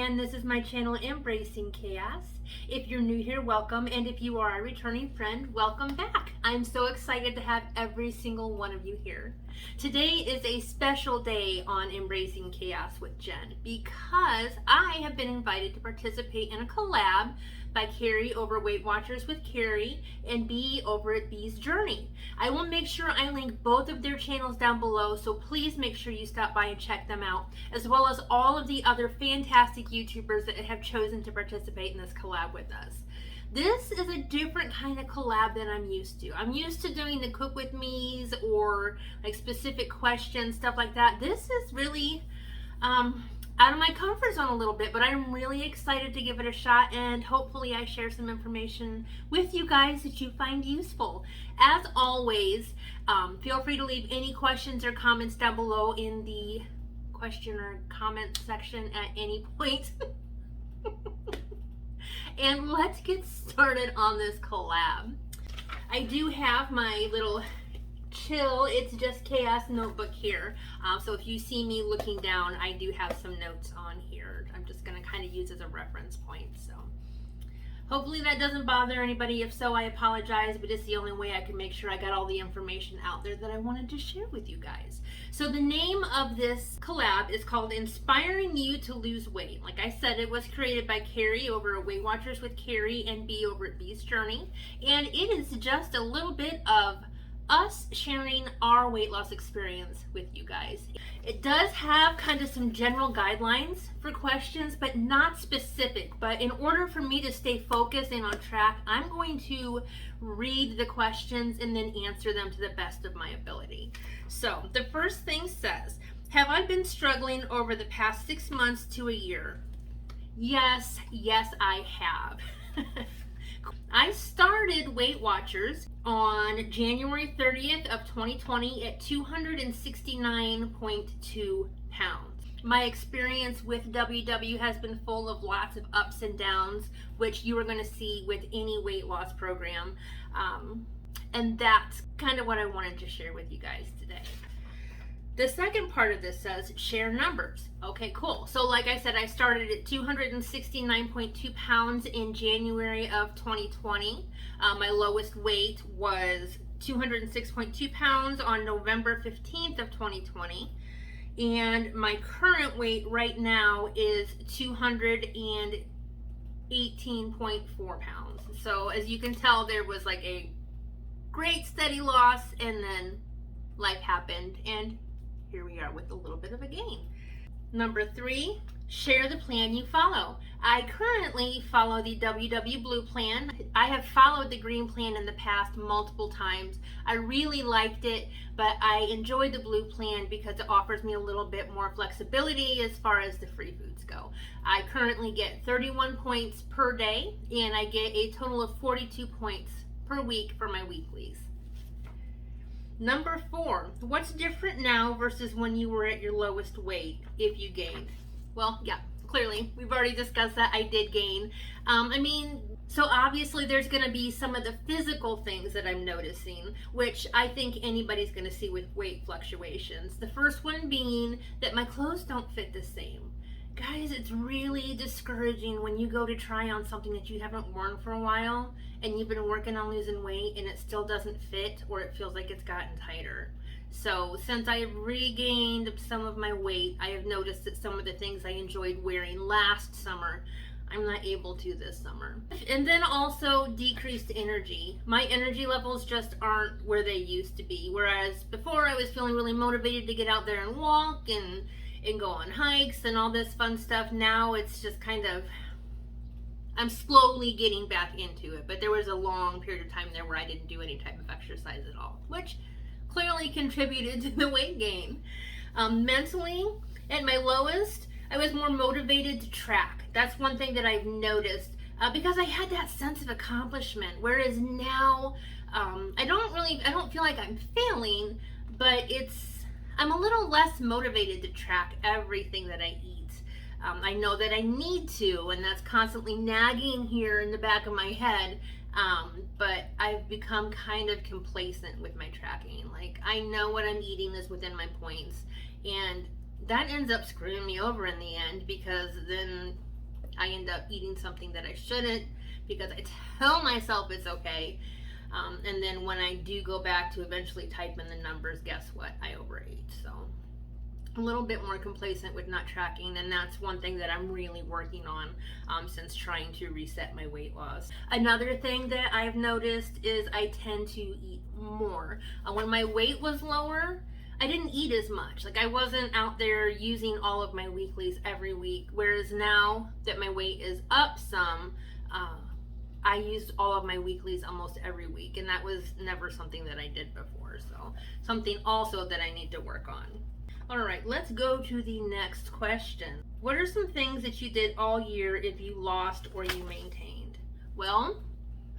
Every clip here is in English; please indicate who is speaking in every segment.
Speaker 1: and this is my channel, Embracing Chaos. If you're new here, welcome, and if you are a returning friend, welcome back. I'm so excited to have every single one of you here. Today is a special day on Embracing Chaos with Jenn because I have been invited to participate in a collab by Carrie over Weight Watchers with Carrie and Bee over at Bee's Journey. I will make sure I link both of their channels down below, so please make sure you stop by and check them out, as well as all of the other fantastic YouTubers that have chosen to participate in this collab with us. This is a different kind of collab than I'm used to. I'm used to doing the cook with me's or like specific questions, stuff like that. This is really out of my comfort zone a little bit, but I'm really excited to give it a shot, and hopefully I share some information with you guys that you find useful. As always, feel free to leave any questions or comments down below in the question or comment section at any point. And let's get started on this collab. I do have my little chill, it's just chaos notebook here. So if you see me looking down, I do have some notes on here. I'm just going to kind of use as a reference point. So hopefully that doesn't bother anybody. If so, I apologize, but it's the only way I can make sure I got all the information out there that I wanted to share with you guys. So the name of this collab is called Inspiring You to Lose Weight. Like I said, it was created by Carrie over at Weight Watchers with Carrie and Bee over at Bee's Journey. And it is just a little bit of us sharing our weight loss experience with you guys. It does have kind of some general guidelines for questions, but not specific. But in order for me to stay focused and on track, I'm going to read the questions and then answer them to the best of my ability. So the first thing says, have I been struggling over the past 6 months to a year? Yes, I have. I started Weight Watchers on January 30th of 2020 at 269.2 pounds. My experience with WW has been full of lots of ups and downs, which you are going to see with any weight loss program. And that's kind of what I wanted to share with you guys today. The second part of this says share numbers. Okay, cool. So like I said, I started at 269.2 pounds in January of 2020. My lowest weight was 206.2 pounds on November 15th of 2020. And my current weight right now is 218.4 pounds. So as you can tell, there was like a great steady loss, and then life happened, and here we are with a little bit of a gain. Number 3, share the plan you follow. I currently follow the WW Blue plan. I have followed the green plan in the past multiple times. I really liked it, but I enjoyed the blue plan because it offers me a little bit more flexibility as far as the free foods go. I currently get 31 points per day, and I get a total of 42 points per week for my weeklies. Number 4, what's different now versus when you were at your lowest weight, if you gained? Well, yeah, clearly, we've already discussed that I did gain. So obviously there's going to be some of the physical things that I'm noticing, which I think anybody's going to see with weight fluctuations. The first one being that my clothes don't fit the same. Guys, it's really discouraging when you go to try on something that you haven't worn for a while and you've been working on losing weight and it still doesn't fit, or it feels like it's gotten tighter. So since I have regained some of my weight, I have noticed that some of the things I enjoyed wearing last summer, I'm not able to this summer. And then also decreased energy. My energy levels just aren't where they used to be. Whereas before I was feeling really motivated to get out there and walk and go on hikes and all this fun stuff. Now it's just kind of, I'm slowly getting back into it, but there was a long period of time there where I didn't do any type of exercise at all, which clearly contributed to the weight gain. Mentally, at my lowest, I was more motivated to track. That's one thing that I've noticed because I had that sense of accomplishment, whereas now I don't feel like I'm failing, but I'm a little less motivated to track everything that I eat. I know that I need to, and that's constantly nagging here in the back of my head, but I've become kind of complacent with my tracking. Like, I know what I'm eating is within my points, and that ends up screwing me over in the end, because then I end up eating something that I shouldn't because I tell myself it's okay. And then when I do go back to eventually type in the numbers, guess what? I overate. So a little bit more complacent with not tracking, and that's one thing that I'm really working on since trying to reset my weight loss. Another thing that I've noticed is I tend to eat more. When my weight was lower, I didn't eat as much. Like, I wasn't out there using all of my weeklies every week, whereas now that my weight is up some, I used all of my weeklies almost every week, and that was never something that I did before. So something also that I need to work on. All right, let's go to the next question. What are some things that you did all year if you lost or you maintained? Well,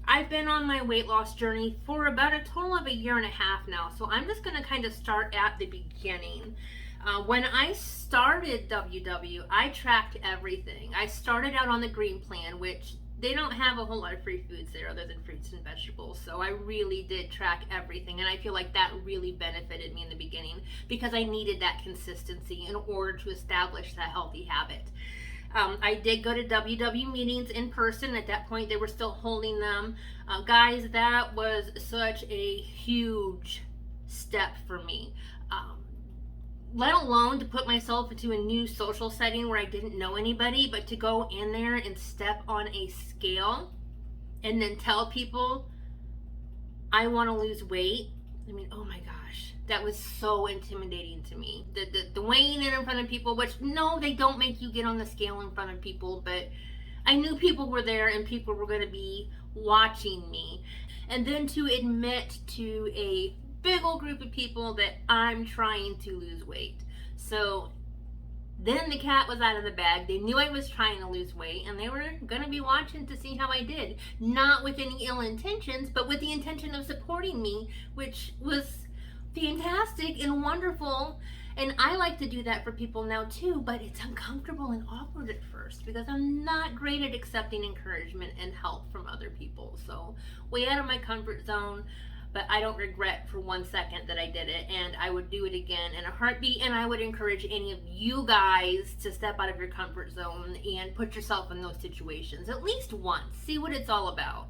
Speaker 1: I've been on my weight loss journey for about a total of 1.5 years now, so I'm just going to kind of start at the beginning. When I started WW, I tracked everything. I started out on the green plan, which they don't have a whole lot of free foods there other than fruits and vegetables, so I really did track everything, and I feel like that really benefited me in the beginning because I needed that consistency in order to establish that healthy habit. I did go to WW meetings in person. At that point, they were still holding them. Guys, that was such a huge step for me. Let alone to put myself into a new social setting where I didn't know anybody, but to go in there and step on a scale and then tell people I want to lose weight. I mean, oh my gosh, that was so intimidating to me. The weighing in front of people, which no, they don't make you get on the scale in front of people, but I knew people were there and people were going to be watching me. And then to admit to a big old group of people that I'm trying to lose weight. So then the cat was out of the bag. They knew I was trying to lose weight, and they were going to be watching to see how I did. Not with any ill intentions, but with the intention of supporting me, which was fantastic and wonderful. And I like to do that for people now too, but it's uncomfortable and awkward at first because I'm not great at accepting encouragement and help from other people. So way out of my comfort zone. But I don't regret for 1 second that I did it, and I would do it again in a heartbeat, and I would encourage any of you guys to step out of your comfort zone and put yourself in those situations at least once. See what it's all about.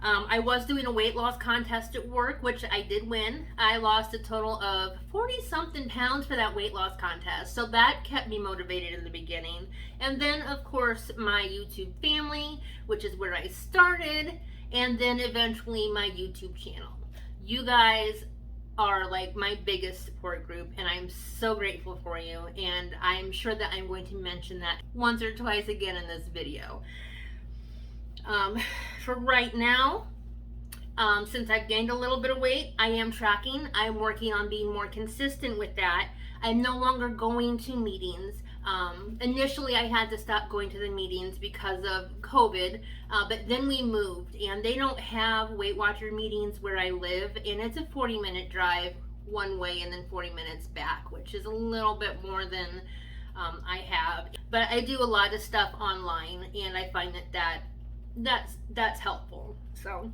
Speaker 1: I was doing a weight loss contest at work, which I did win. I lost a total of 40-something pounds for that weight loss contest, so that kept me motivated in the beginning. And then, of course, my YouTube family, which is where I started, and then eventually my YouTube channel. You guys are like my biggest support group, and I'm so grateful for you, and I'm sure that I'm going to mention that once or twice again in this video. For right now, since I've gained a little bit of weight, I am tracking. I'm working on being more consistent with that. I'm no longer going to meetings. Initially I had to stop going to the meetings because of COVID, but then we moved, and they don't have Weight Watcher meetings where I live, and it's a 40-minute drive one way and then 40 minutes back, which is a little bit more than I have. But I do a lot of stuff online, and I find that's helpful. So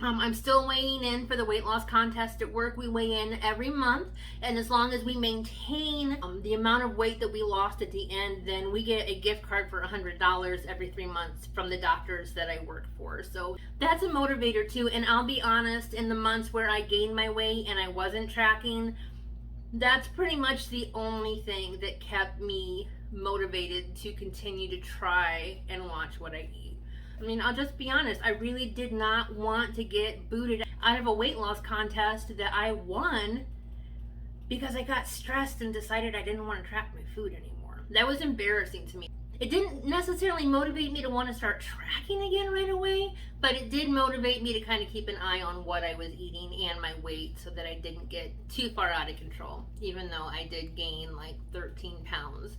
Speaker 1: I'm still weighing in for the weight loss contest at work. We weigh in every month, and as long as we maintain the amount of weight that we lost at the end, then we get a gift card for $100 every 3 months from the doctors that I work for. So that's a motivator too. And I'll be honest, in the months where I gained my weight and I wasn't tracking, that's pretty much the only thing that kept me motivated to continue to try and watch what I eat. I mean, I'll just be honest, I really did not want to get booted out of a weight loss contest that I won because I got stressed and decided I didn't want to track my food anymore. That was embarrassing to me. It didn't necessarily motivate me to want to start tracking again right away, but it did motivate me to kind of keep an eye on what I was eating and my weight so that I didn't get too far out of control, even though I did gain like 13 pounds.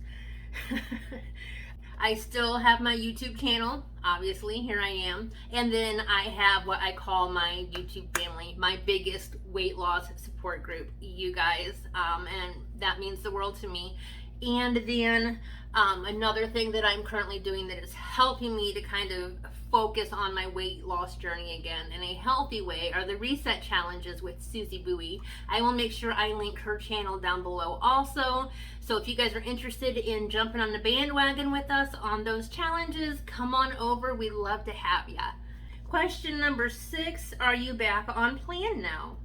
Speaker 1: I still have my YouTube channel, obviously, here I am, and then I have what I call my YouTube family, my biggest weight loss support group, you guys, and that means the world to me. And then another thing that I'm currently doing that is helping me to kind of focus on my weight loss journey again in a healthy way are the reset challenges with Susie Bowie. I will make sure I link her channel down below also. So if you guys are interested in jumping on the bandwagon with us on those challenges, come on over. We'd love to have ya. Question number 6, are you back on plan now?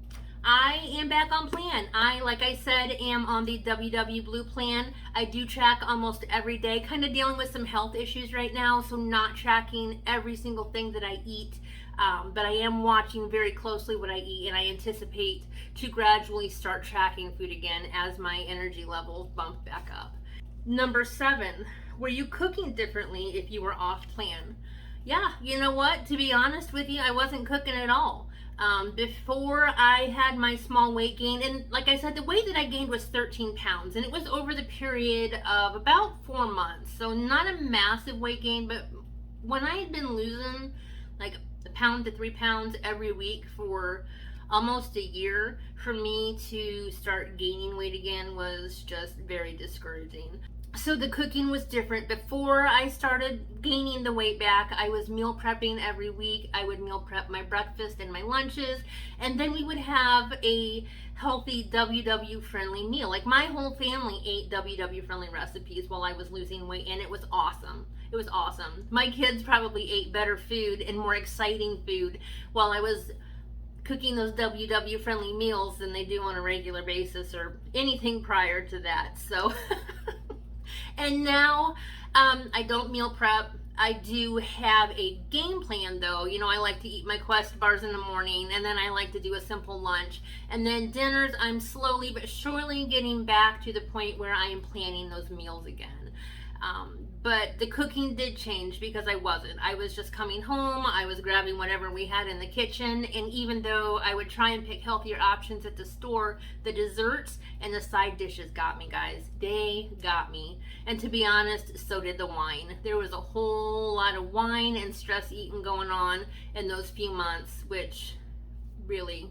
Speaker 1: I am back on plan. I, like I said, am on the WW Blue plan. I do track almost every day, kind of dealing with some health issues right now, so not tracking every single thing that I eat, but I am watching very closely what I eat, and I anticipate to gradually start tracking food again as my energy levels bump back up. Number 7, were you cooking differently if you were off plan? Yeah, you know what? To be honest with you, I wasn't cooking at all. Before I had my small weight gain, and like I said, the weight that I gained was 13 pounds, and it was over the period of about 4 months, so not a massive weight gain, but when I had been losing like a pound to 3 pounds every week for almost a year, for me to start gaining weight again was just very discouraging. So the cooking was different. Before I started gaining the weight back, I was meal prepping every week. I would meal prep my breakfast and my lunches, and then we would have a healthy WW friendly meal. Like my whole family ate WW friendly recipes while I was losing weight, and it was awesome. It was awesome. My kids probably ate better food and more exciting food while I was cooking those WW friendly meals than they do on a regular basis or anything prior to that. So and now I don't meal prep. I do have a game plan though. You know, I like to eat my Quest bars in the morning, and then I like to do a simple lunch. And then dinners, I'm slowly but surely getting back to the point where I am planning those meals again. But the cooking did change because I wasn't. I was just coming home, I was grabbing whatever we had in the kitchen, and even though I would try and pick healthier options at the store, the desserts and the side dishes got me, guys. They got me. And to be honest, so did the wine. There was a whole lot of wine and stress eating going on in those few months, which really,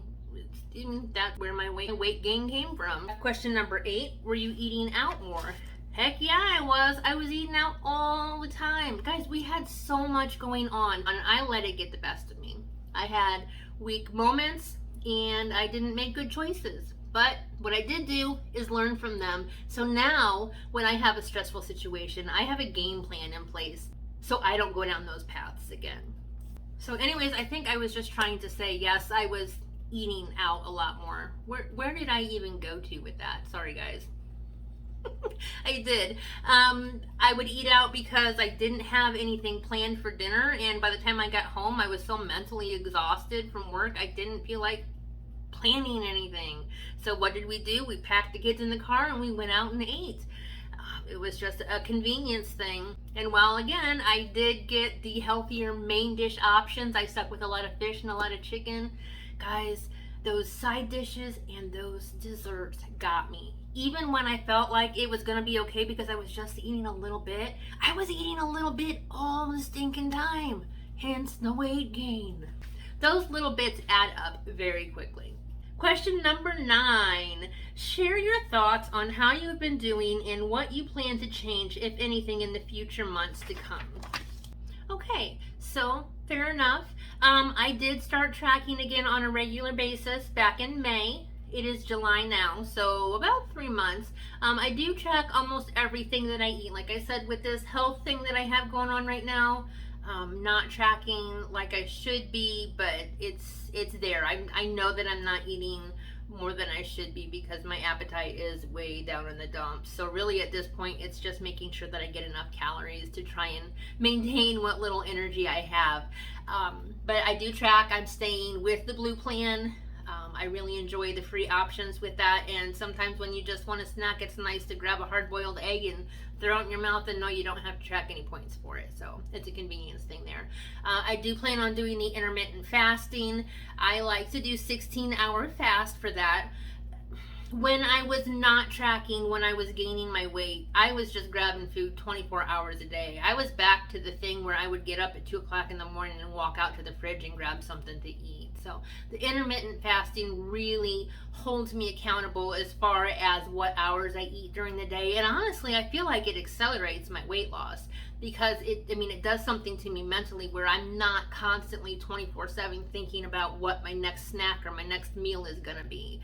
Speaker 1: that's where my weight gain came from. Question number 8, were you eating out more? Heck yeah, I was. I was eating out all the time. Guys, we had so much going on, and I let it get the best of me. I had weak moments, and I didn't make good choices. But what I did do is learn from them. So now, when I have a stressful situation, I have a game plan in place so I don't go down those paths again. So anyways, I think I was just trying to say, yes, I was eating out a lot more. Where did I even go to with that? Sorry, guys. I did. I would eat out because I didn't have anything planned for dinner, and by the time I got home, I was so mentally exhausted from work, I didn't feel like planning anything. So what did we do? We packed the kids in the car and we went out and ate. It was just a convenience thing. And while again, I did get the healthier main dish options, I stuck with a lot of fish and a lot of chicken. Guys, those side dishes and those desserts got me. Even when I felt like it was going to be okay because I was just eating a little bit, I was eating a little bit all the stinking time. Hence the weight gain. Those little bits add up very quickly. Question number 9. Share your thoughts on how you have been doing and what you plan to change, if anything, in the future months to come. Okay, so fair enough. I did start tracking again on a regular basis back in May. It is July now, so about 3 months. I do track almost everything that I eat. Like I said, with this health thing that I have going on right now, not tracking like I should be, but it's there. I know that I'm not eating more than I should be because my appetite is way down in the dumps. So really at this point, it's just making sure that I get enough calories to try and maintain what little energy I have. But I do track. I'm staying with the Blue plan. I really enjoy the free options with that, and sometimes when you just want a snack, it's nice to grab a hard-boiled egg and throw it in your mouth and know you don't have to track any points for it. So it's a convenience thing there. I do plan on doing the intermittent fasting. I like to do 16-hour fast for that. When I was not tracking, when I was gaining my weight, I was just grabbing food 24 hours a day. I was back to the thing where I would get up at 2 o'clock in the morning and walk out to the fridge and grab something to eat. So the intermittent fasting really holds me accountable as far as what hours I eat during the day. And honestly, I feel like it accelerates my weight loss because it does something to me mentally where I'm not constantly 24/7 thinking about what my next snack or my next meal is going to be.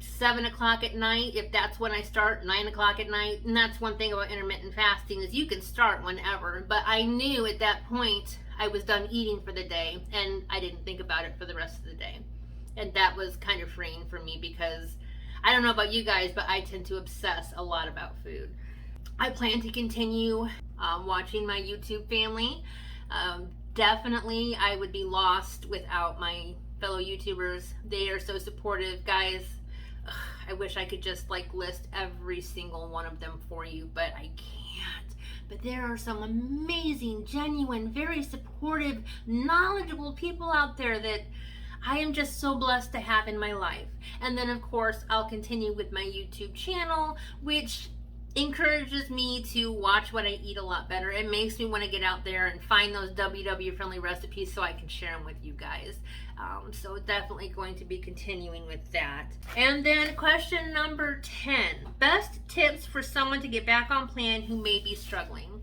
Speaker 1: 7 o'clock at night, if that's when I start, 9 o'clock at night. And that's one thing about intermittent fasting is you can start whenever, but I knew at that point I was done eating for the day and I didn't think about it for the rest of the day. And that was kind of freeing for me because I don't know about you guys, but I tend to obsess a lot about food. I plan to continue watching my YouTube family. Definitely I would be lost without my fellow YouTubers. They are so supportive, guys. I wish I could just list every single one of them for you, but I can't. But there are some amazing, genuine, very supportive, knowledgeable people out there that I am just so blessed to have in my life. And then of course I'll continue with my YouTube channel, which encourages me to watch what I eat a lot better. It makes me want to get out there and find those WW friendly recipes so I can share them with you guys. So definitely going to be continuing with that. And then question number 10, best tips for someone to get back on plan who may be struggling.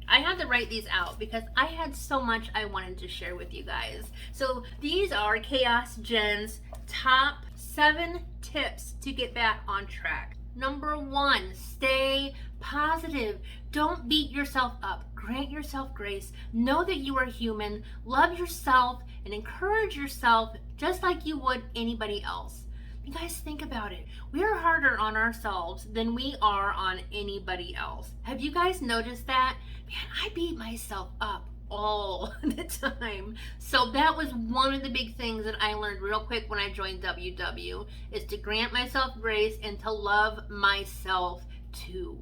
Speaker 1: I had to write these out because I had so much I wanted to share with you guys. So these are Chaos Jenn's top 7 tips to get back on track. Number 1, stay positive. Don't beat yourself up. Grant yourself grace. Know that you are human. Love yourself and encourage yourself just like you would anybody else. You guys, think about it. We are harder on ourselves than we are on anybody else. Have you guys noticed that? Man, I beat myself up all the time. So that was one of the big things that I learned real quick when I joined WW, is to grant myself grace and to love myself too.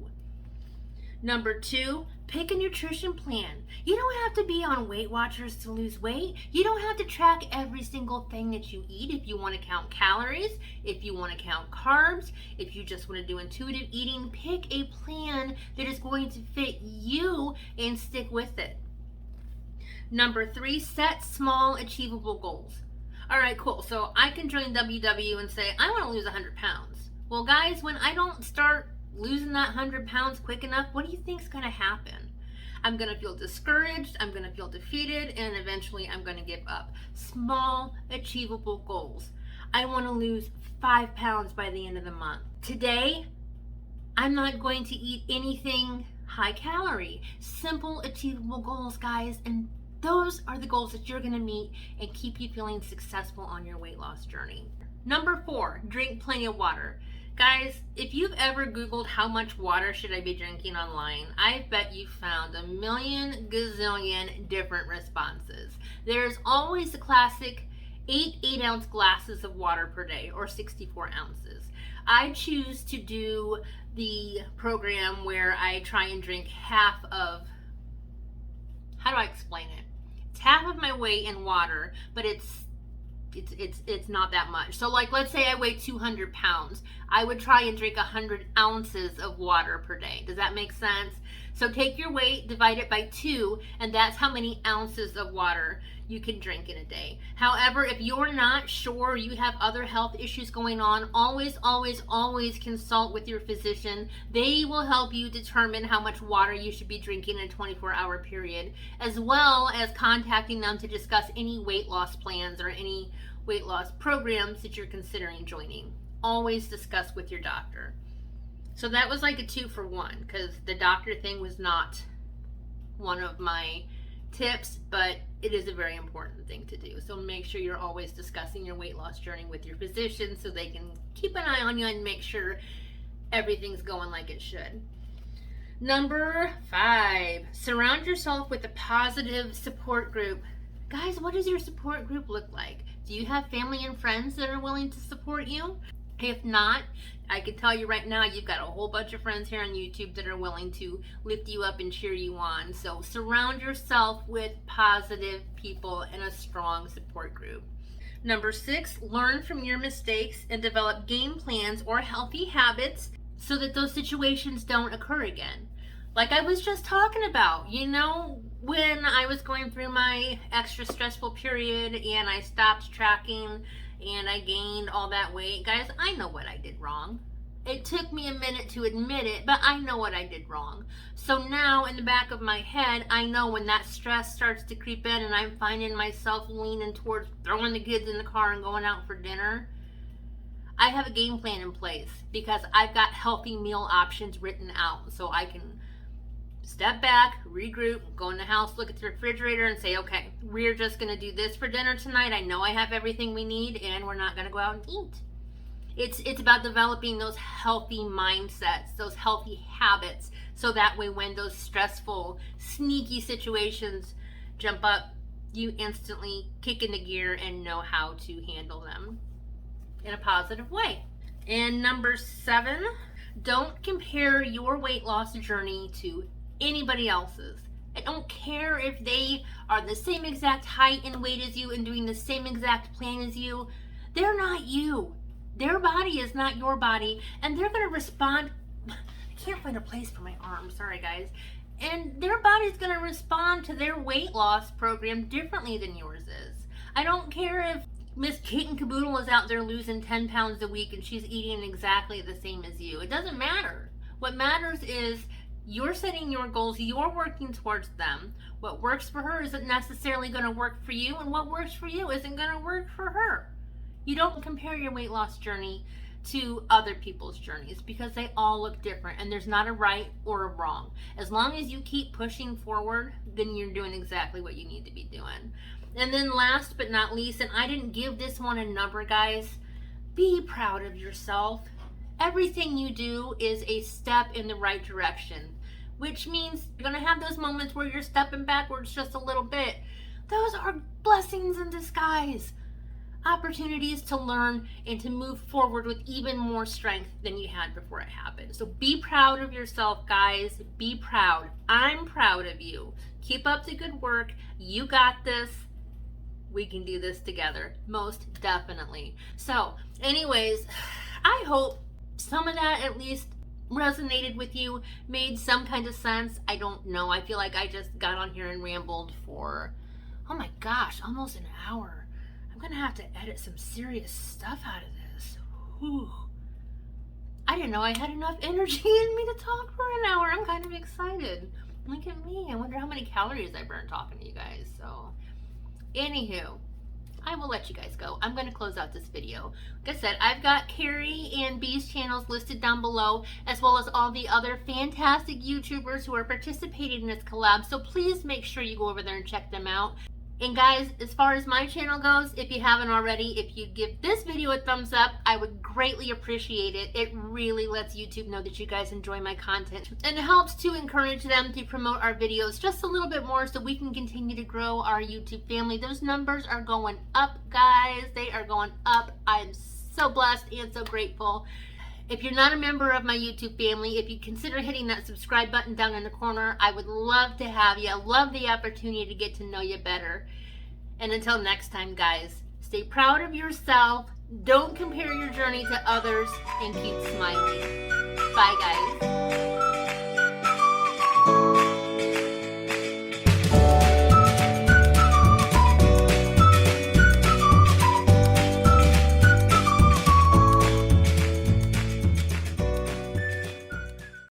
Speaker 1: Number 2, pick a nutrition plan. You don't have to be on Weight Watchers to lose weight. You don't have to track every single thing that you eat. If you want to count calories, if you want to count carbs, if you just want to do intuitive eating, pick a plan that is going to fit you and stick with it. Number 3, set small achievable goals. All right, cool. So I can join WW and say, I want to lose 100 pounds. Well, guys, when I don't start losing that 100 pounds quick enough, what do you think is going to happen? I'm going to feel discouraged, I'm going to feel defeated, and eventually I'm going to give up. Small, achievable goals. I want to lose 5 pounds by the end of the month. Today, I'm not going to eat anything high calorie. Simple, achievable goals, guys, and those are the goals that you're going to meet and keep you feeling successful on your weight loss journey. Number 4, drink plenty of water. Guys, if you've ever Googled how much water should I be drinking online, I bet you found a million gazillion different responses. There's always the classic 8 8-ounce glasses of water per day, or 64 ounces. I choose to do the program where I try and drink half of, how do I explain it? It's half of my weight in water, but it's not that much. So let's say I weigh 200 pounds. I would try and drink 100 ounces of water per day. Does that make sense? So take your weight, divide it by 2, and that's how many ounces of water you can drink in a day. However, if you're not sure, you have other health issues going on, always, always, always consult with your physician. They will help you determine how much water you should be drinking in a 24-hour period, as well as contacting them to discuss any weight loss plans or any weight loss programs that you're considering joining. Always discuss with your doctor. So that was like a 2-for-1, because the doctor thing was not one of my tips, but it is a very important thing to do. So make sure you're always discussing your weight loss journey with your physician so they can keep an eye on you and make sure everything's going like it should. Number 5, surround yourself with a positive support group. Guys, what does your support group look like? Do you have family and friends that are willing to support you? If not, I can tell you right now, you've got a whole bunch of friends here on YouTube that are willing to lift you up and cheer you on. So surround yourself with positive people and a strong support group. Number 6, learn from your mistakes and develop game plans or healthy habits so that those situations don't occur again. Like I was just talking about, you know, when I was going through my extra stressful period and I stopped tracking and I gained all that weight. Guys, I know what I did wrong. It took me a minute to admit it, but I know what I did wrong. So now in the back of my head, I know when that stress starts to creep in and I'm finding myself leaning towards throwing the kids in the car and going out for dinner, I have a game plan in place because I've got healthy meal options written out. So I can step back, regroup, go in the house, look at the refrigerator and say, okay, we're just going to do this for dinner tonight. I know I have everything we need and we're not going to go out and eat. It's about developing those healthy mindsets, those healthy habits, so that way when those stressful, sneaky situations jump up, you instantly kick into gear and know how to handle them in a positive way. And number 7, don't compare your weight loss journey to anybody else's. I don't care if they are the same exact height and weight as you and doing the same exact plan as you. They're not you. Their body is not your body, and they're going to respond. I can't find a place for my arm. Sorry, guys. And their body's going to respond to their weight loss program differently than yours is. I don't care if Miss Kate and Caboodle is out there losing 10 pounds a week and she's eating exactly the same as you. It doesn't matter. What matters is you're setting your goals, you're working towards them. What works for her isn't necessarily going to work for you, and what works for you isn't going to work for her. You don't compare your weight loss journey to other people's journeys because they all look different and there's not a right or a wrong. As long as you keep pushing forward, then you're doing exactly what you need to be doing. And then last but not least, and I didn't give this one a number, guys, be proud of yourself. Everything you do is a step in the right direction, which means you're going to have those moments where you're stepping backwards just a little bit. Those are blessings in disguise. Opportunities to learn and to move forward with even more strength than you had before it happened. So be proud of yourself, guys. Be proud. I'm proud of you. Keep up the good work. You got this. We can do this together. Most definitely. So anyways, I hope some of that at least resonated with you, made some kind of sense. I don't know. I feel like I just got on here and rambled for, oh my gosh, almost an hour. I'm going to have to edit some serious stuff out of this. Whew. I didn't know I had enough energy in me to talk for an hour. I'm kind of excited. Look at me. I wonder how many calories I burned talking to you guys. So, anywho, I will let you guys go. I'm going to close out this video. Like I said, I've got Carrie and Bee's channels listed down below, as well as all the other fantastic YouTubers who are participating in this collab. So please make sure you go over there and check them out. And guys, as far as my channel goes, if you haven't already, if you give this video a thumbs up, I would greatly appreciate it. It really lets YouTube know that you guys enjoy my content. And it helps to encourage them to promote our videos just a little bit more so we can continue to grow our YouTube family. Those numbers are going up, guys. They are going up. I'm so blessed and so grateful. If you're not a member of my YouTube family, if you consider hitting that subscribe button down in the corner, I would love to have you. I love the opportunity to get to know you better. And until next time, guys, stay proud of yourself. Don't compare your journey to others and keep smiling. Bye, guys.